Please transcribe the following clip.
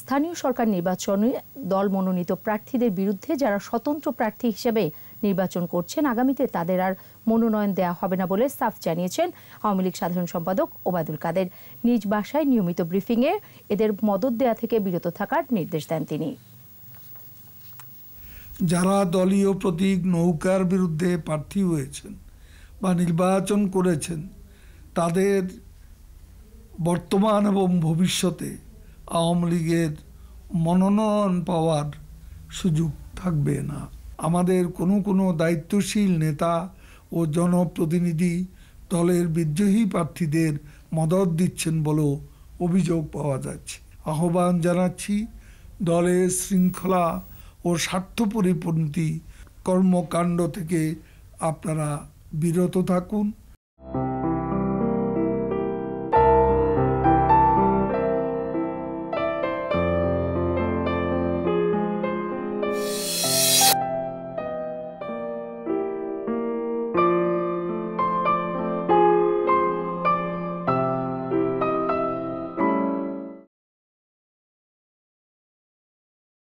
স্থানীয় সরকার নির্বাচনে দল মনোনীত প্রার্থীদের বিরুদ্ধে যারা স্বতন্ত্র প্রার্থী হিসেবে নির্বাচন করছেন, আগামীতে তাদের আর মনোনয়ন দেওয়া হবে না বলে সাফ জানিয়েছেন আওয়ামী লীগ সাধারণ সম্পাদক ওবায়দুল কাদের। নিজ বাসায় নিয়মিত ব্রিফিংয়ে এদের মদদ দেয়া থেকে বিরত থাকার নির্দেশ দেন তিনি। যারা দলীয় প্রতীক নৌকার বিরুদ্ধে প্রার্থী হয়েছেন বা নির্বাচন করেছেন, তাদের বর্তমান এবং ভবিষ্যতে আওয়ামী লীগের মনোনয়ন পাওয়ার সুযোগ থাকবে না। আমাদের কোনো দায়িত্বশীল নেতা ও জনপ্রতিনিধি দলের বিদ্রোহী প্রার্থীদের মদদ দিচ্ছেন বলেও অভিযোগ পাওয়া যাচ্ছে। আহ্বান জানাচ্ছি, দলের শৃঙ্খলা ও স্বার্থপরিপন্থী কর্মকাণ্ড থেকে আপনারা বিরত থাকুন।